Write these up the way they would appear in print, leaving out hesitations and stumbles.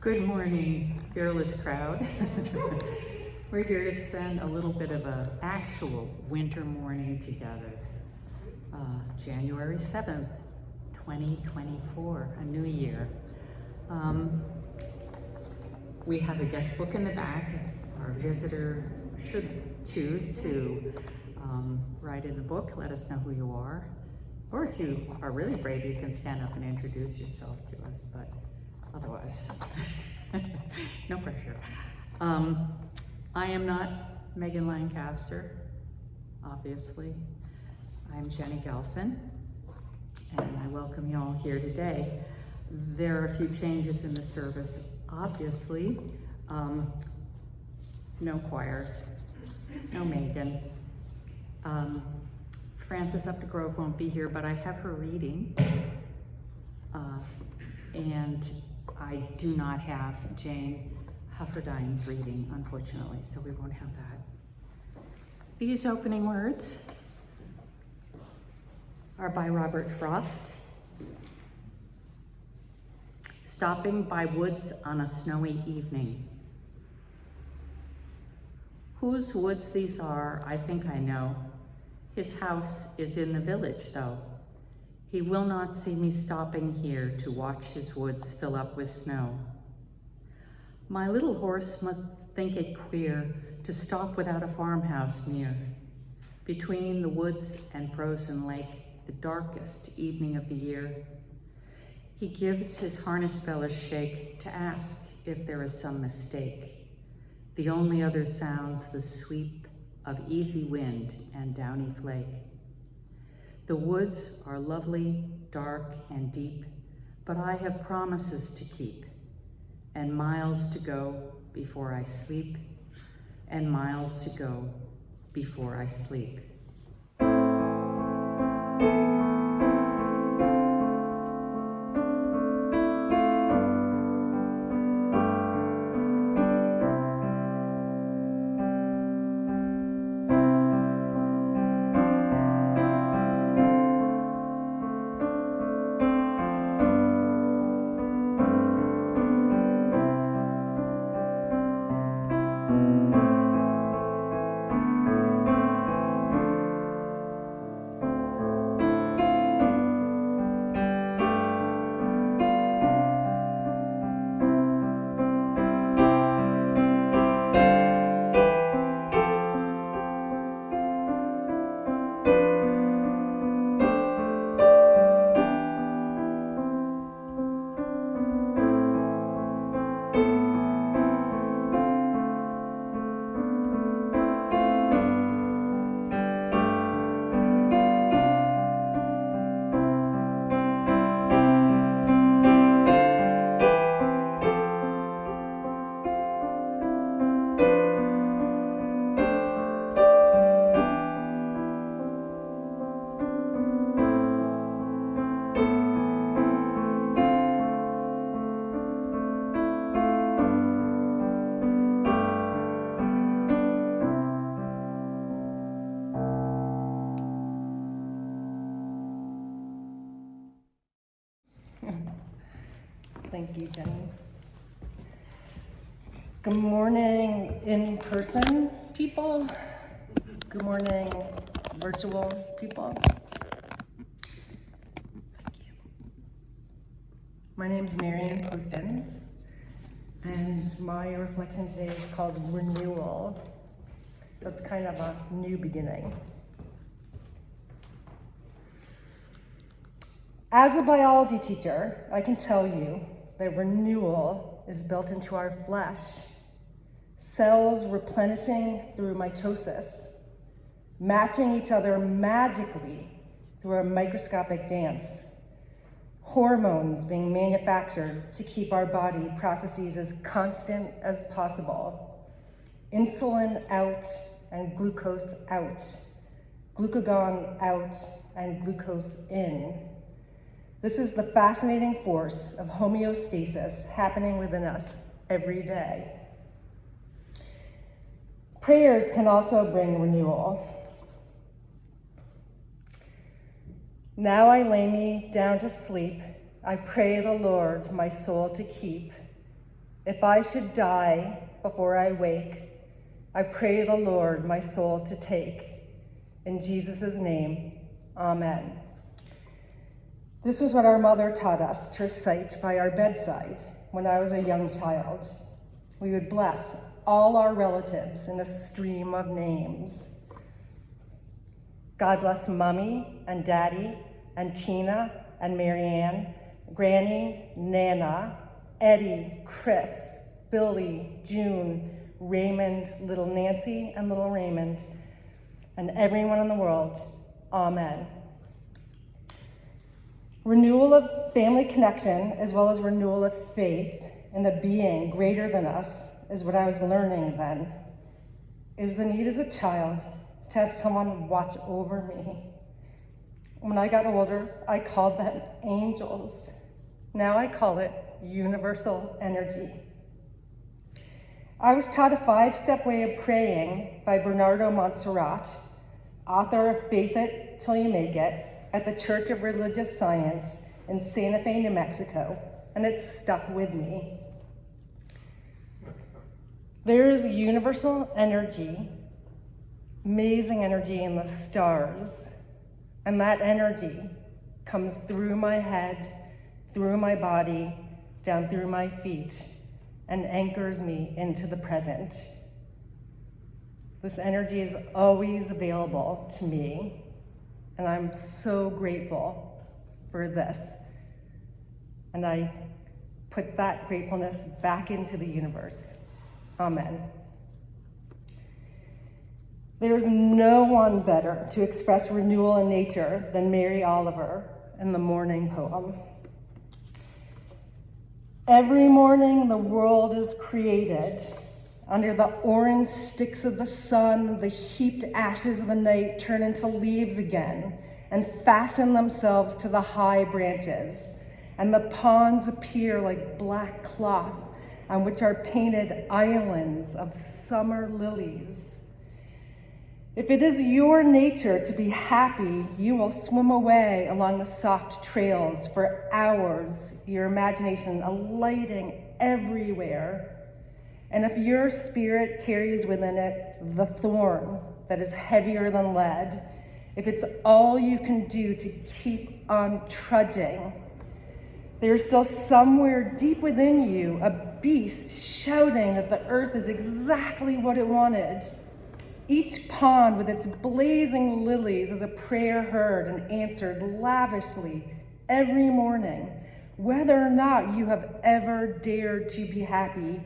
Good morning, fearless crowd. We're here to spend a little bit of an actual winter morning together. January 7th, 2024, a new year. We have a guest book in the back. Our visitor should choose to write in the book, let us know who you are. Or if you are really brave, you can stand up and introduce yourself to us, but otherwise, no pressure. I am not Megan Lancaster, obviously. I'm Jayne Gelfan, and I welcome you all here today. There are a few changes in the service, obviously. No choir, no Megan. Frances Uptegrove won't be here, but I have her reading. And I do not have Jayne Hufferdine's reading, unfortunately, so we won't have that. These opening words are by Robert Frost. Stopping by woods on a snowy evening. Whose woods these are, I think I know. His house is in the village, though. He will not see me stopping here to watch his woods fill up with snow. My little horse must think it queer to stop without a farmhouse near. Between the woods and frozen lake, the darkest evening of the year. He gives his harness bell a shake to ask if there is some mistake. The only other sounds the sweep of easy wind and downy flake. The woods are lovely, dark, and deep, but I have promises to keep, and miles to go before I sleep, and miles to go before I sleep. Thank you, Jenny. Good morning, in-person people. Good morning, virtual people. My name is Maryann Postans, and my reflection today is called Renewal. So it's kind of a new beginning. As a biology teacher, I can tell you that renewal is built into our flesh. Cells replenishing through mitosis, matching each other magically through a microscopic dance. Hormones being manufactured to keep our body processes as constant as possible. Insulin out and glucose out. Glucagon out and glucose in. This is the fascinating force of homeostasis happening within us every day. Prayers can also bring renewal. Now I lay me down to sleep. I pray the Lord my soul to keep. If I should die before I wake, I pray the Lord my soul to take. In Jesus' name, amen. This was what our mother taught us to recite by our bedside when I was a young child. We would bless all our relatives in a stream of names. God bless Mommy and Daddy and Tina and Maryann, Granny, Nana, Eddie, Chris, Billy, June, Raymond, little Nancy, and little Raymond, and everyone in the world. Amen. Renewal of family connection, as well as renewal of faith in a being greater than us, is what I was learning then. It was the need as a child to have someone watch over me. When I got older, I called them angels. Now I call it universal energy. I was taught a 5-step way of praying by Bernardo Montserrat, author of Faith It Till You Make It, at the Church of Religious Science in Santa Fe, New Mexico, and it stuck with me. There is universal energy, amazing energy in the stars, and that energy comes through my head, through my body, down through my feet, and anchors me into the present. This energy is always available to me, and I'm so grateful for this. And I put that gratefulness back into the universe. Amen. There is no one better to express renewal in nature than Mary Oliver in the morning poem. Every morning the world is created. Under the orange sticks of the sun, the heaped ashes of the night turn into leaves again and fasten themselves to the high branches, and the ponds appear like black cloth on which are painted islands of summer lilies. If it is your nature to be happy, you will swim away along the soft trails for hours, your imagination alighting everywhere. And if your spirit carries within it the thorn that is heavier than lead, if it's all you can do to keep on trudging, there's still somewhere deep within you a beast shouting that the earth is exactly what it wanted. Each pond with its blazing lilies is a prayer heard and answered lavishly every morning, whether or not you have ever dared to be happy,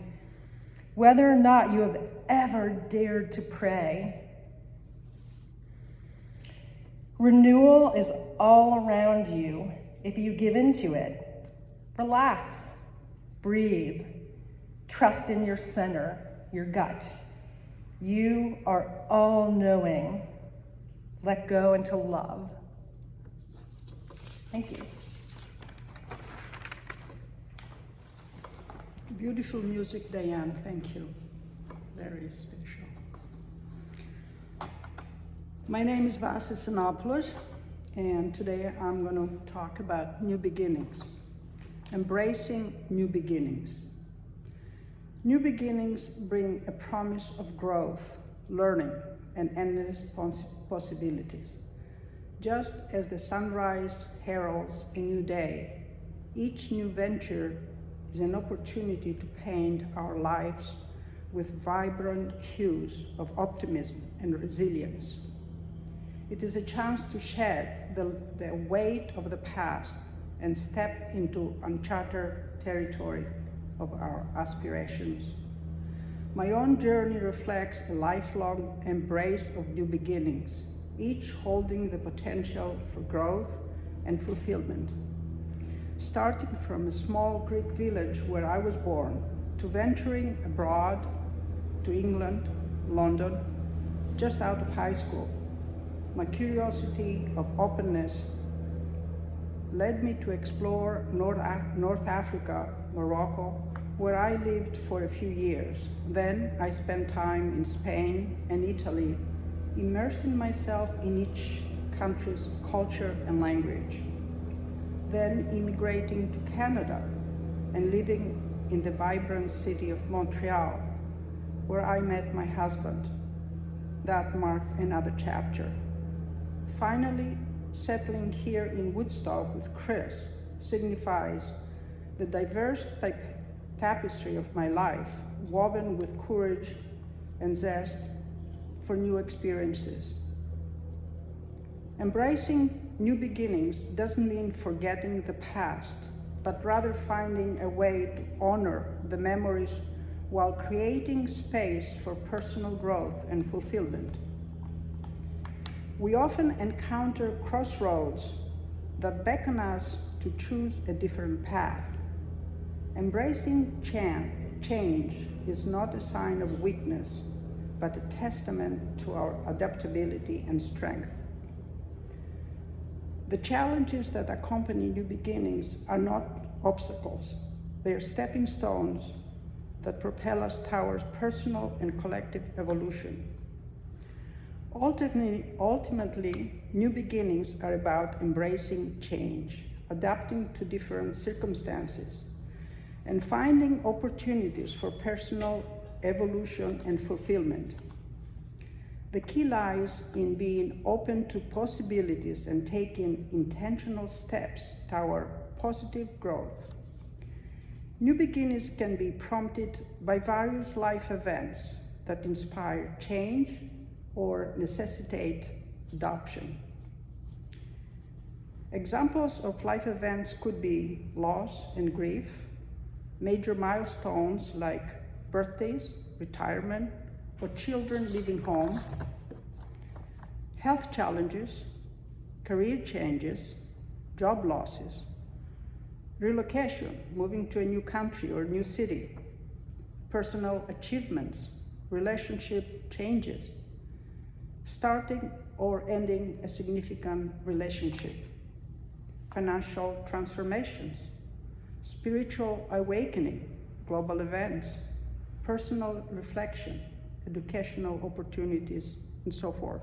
whether or not you have ever dared to pray. Renewal is all around you if you give into it. Relax, breathe, trust in your center, your gut. You are all-knowing. Let go into love. Thank you. Beautiful music, Diane. Thank you. Very special. My name is Vassie Sinopoulos, and today I'm going to talk about new beginnings, embracing new beginnings. New beginnings bring a promise of growth, learning, and endless possibilities. Just as the sunrise heralds a new day, each new venture is an opportunity to paint our lives with vibrant hues of optimism and resilience. It is a chance to shed the weight of the past and step into uncharted territory of our aspirations. My own journey reflects a lifelong embrace of new beginnings, each holding the potential for growth and fulfillment. Starting from a small Greek village where I was born, to venturing abroad to England, London, just out of high school, my curiosity of openness led me to explore North Africa, Morocco, where I lived for a few years. Then I spent time in Spain and Italy, immersing myself in each country's culture and language. Then immigrating to Canada and living in the vibrant city of Montreal, where I met my husband. That marked another chapter. Finally, settling here in Woodstock with Chris signifies the diverse tapestry of my life, woven with courage and zest for new experiences. Embracing new beginnings doesn't mean forgetting the past, but rather finding a way to honor the memories while creating space for personal growth and fulfillment. We often encounter crossroads that beckon us to choose a different path. Embracing change is not a sign of weakness, but a testament to our adaptability and strength. The challenges that accompany new beginnings are not obstacles. They are stepping stones that propel us towards personal and collective evolution. Ultimately, new beginnings are about embracing change, adapting to different circumstances, and finding opportunities for personal evolution and fulfillment. The key lies in being open to possibilities and taking intentional steps toward positive growth. New beginnings can be prompted by various life events that inspire change or necessitate adoption. Examples of life events could be loss and grief, major milestones like birthdays, retirement, or children leaving home, health challenges, career changes, job losses, relocation, moving to a new country or new city, personal achievements, relationship changes, starting or ending a significant relationship, financial transformations, spiritual awakening, global events, personal reflection, educational opportunities, and so forth.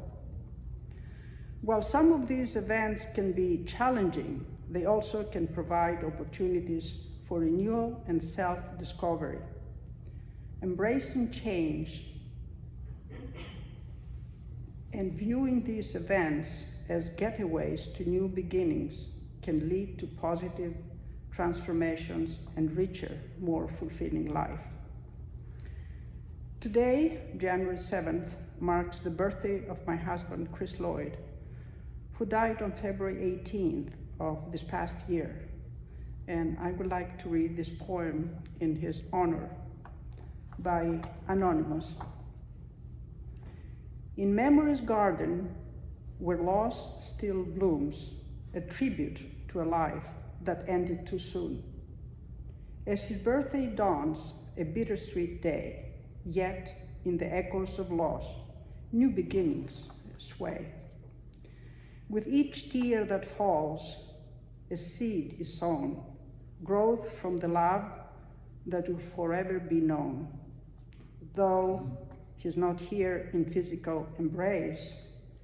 While some of these events can be challenging, they also can provide opportunities for renewal and self-discovery. Embracing change and viewing these events as getaways to new beginnings can lead to positive transformations and richer, more fulfilling life. Today, January 7th, marks the birthday of my husband, Chris Lloyd, who died on February 18th of this past year. And I would like to read this poem in his honor by Anonymous. In memory's garden, where loss still blooms, a tribute to a life that ended too soon. As his birthday dawns, a bittersweet day, yet in the echoes of loss, new beginnings sway. With each tear that falls, a seed is sown, growth from the love that will forever be known. Though he's not here in physical embrace,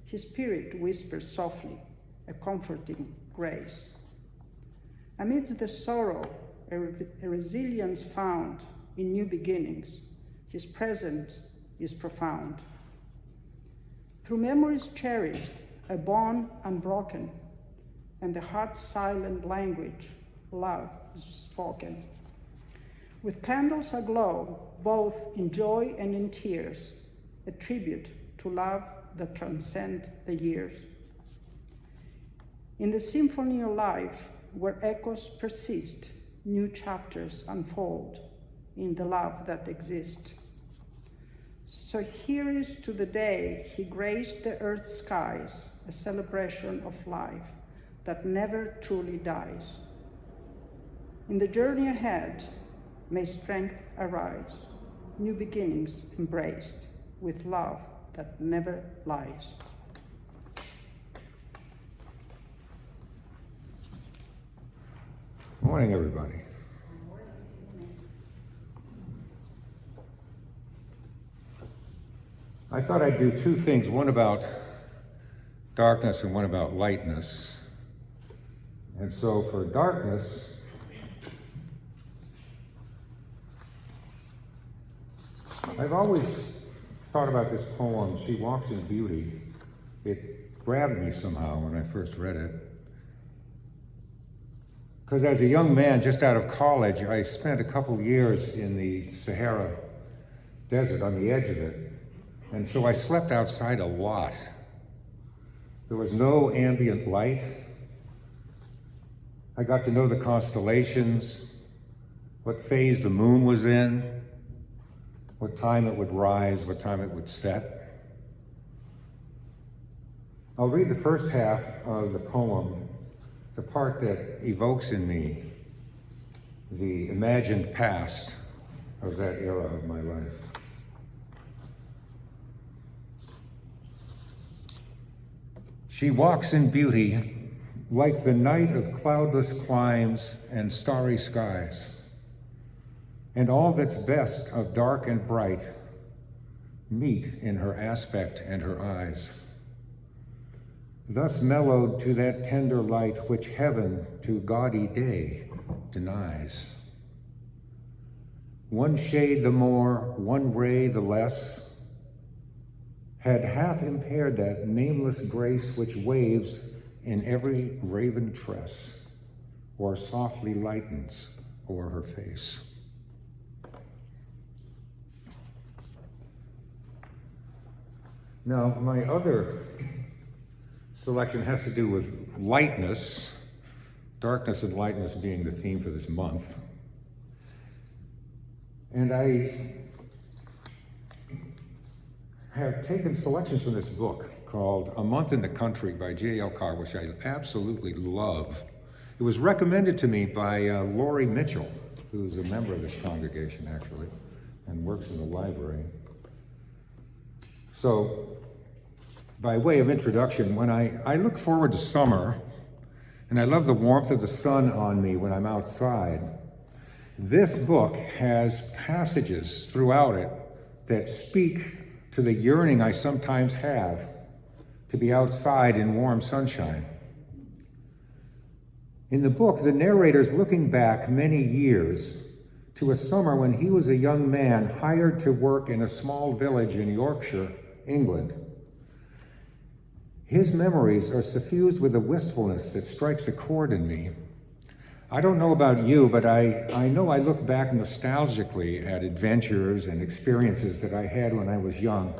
his spirit whispers softly, a comforting grace. Amidst the sorrow, a resilience found in new beginnings, his presence is profound. Through memories cherished, a bond unbroken, and the heart's silent language, love, is spoken. With candles aglow, both in joy and in tears, a tribute to love that transcends the years. In the symphony of life, where echoes persist, new chapters unfold in the love that exists. So here is to the day he graced the earth's skies, a celebration of life that never truly dies. In the journey ahead, may strength arise, new beginnings embraced with love that never lies. Good morning, everybody. I thought I'd do two things, one about darkness and one about lightness. And so for darkness, I've always thought about this poem, She Walks in Beauty. It grabbed me somehow when I first read it. Because as a young man, just out of college, I spent a couple years in the Sahara Desert on the edge of it. And so I slept outside a lot. There was no ambient light. I got to know the constellations, what phase the moon was in, what time it would rise, what time it would set. I'll read the first half of the poem, the part that evokes in me the imagined past of that era of my life. She walks in beauty like the night of cloudless climes and starry skies, and all that's best of dark and bright meet in her aspect and her eyes. Thus mellowed to that tender light which heaven to gaudy day denies. One shade the more, one ray the less, had half impaired that nameless grace which waves in every raven tress, or softly lightens o'er her face. Now, my other selection has to do with lightness, darkness and lightness being the theme for this month. And I have taken selections from this book called A Month in the Country by J.L. Carr, which I absolutely love. It was recommended to me by Laurie Mitchell, who's a member of this congregation, actually, and works in the library. So, by way of introduction, when I look forward to summer, and I love the warmth of the sun on me when I'm outside, this book has passages throughout it that speak to the yearning I sometimes have to be outside in warm sunshine. In the book, the narrator's looking back many years to a summer when he was a young man hired to work in a small village in Yorkshire, England. His memories are suffused with a wistfulness that strikes a chord in me. I don't know about you, but I know I look back nostalgically at adventures and experiences that I had when I was young.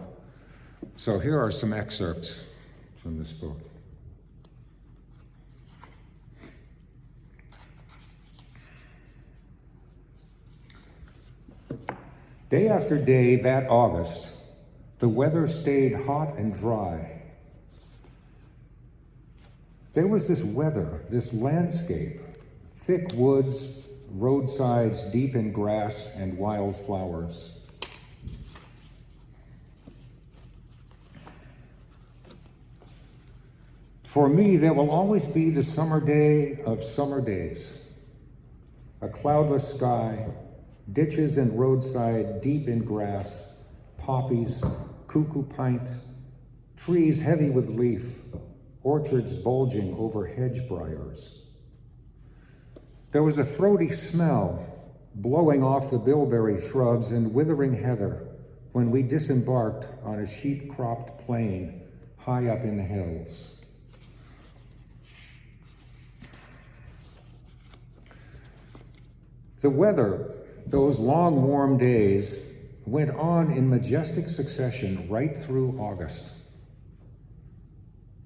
So here are some excerpts from this book. Day after day that August, the weather stayed hot and dry. There was this weather, this landscape, thick woods, roadsides deep in grass and wild flowers. For me, there will always be the summer day of summer days. A cloudless sky, ditches and roadside deep in grass, poppies, cuckoo pint, trees heavy with leaf, orchards bulging over hedge briars. There was a throaty smell blowing off the bilberry shrubs and withering heather when we disembarked on a sheep-cropped plain high up in the hills. The weather, those long warm days, went on in majestic succession right through August.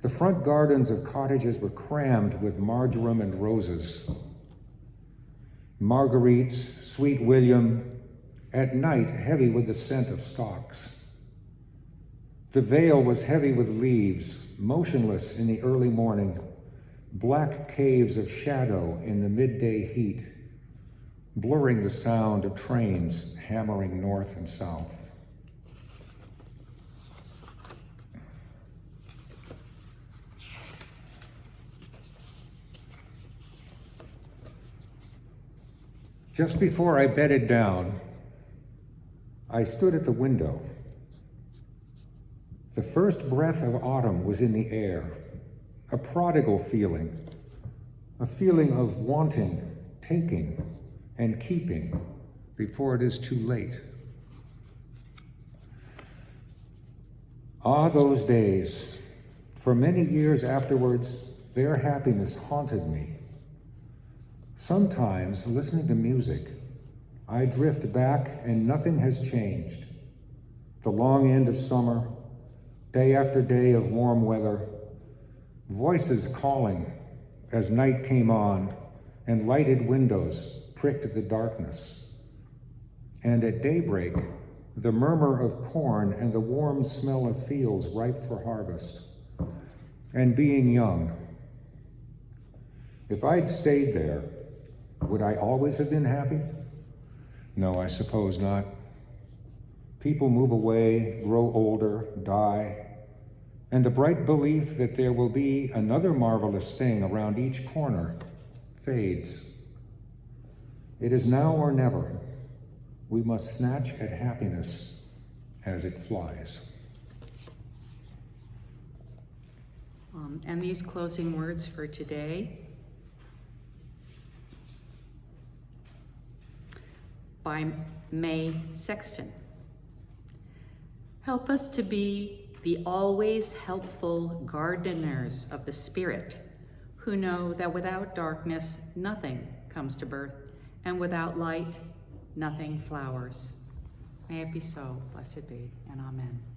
The front gardens of cottages were crammed with marjoram and roses. Marguerites, sweet William, at night heavy with the scent of stalks. The vale was heavy with leaves, motionless in the early morning, black caves of shadow in the midday heat, blurring the sound of trains hammering north and south. Just before I bedded down, I stood at the window. The first breath of autumn was in the air, a prodigal feeling, a feeling of wanting, taking, and keeping before it is too late. Ah, those days. For many years afterwards, their happiness haunted me. Sometimes, listening to music, I drift back and nothing has changed. The long end of summer, day after day of warm weather, voices calling as night came on and lighted windows pricked the darkness. And at daybreak, the murmur of corn and the warm smell of fields ripe for harvest. And being young. If I'd stayed there, would I always have been happy? No, I suppose not. People move away, grow older, die, and the bright belief that there will be another marvelous thing around each corner fades. It is now or never. We must snatch at happiness as it flies. And these closing words for today by May Sexton. Help us to be the always helpful gardeners of the Spirit, who know that without darkness nothing comes to birth, and without light nothing flowers. May it be so, blessed be, and amen.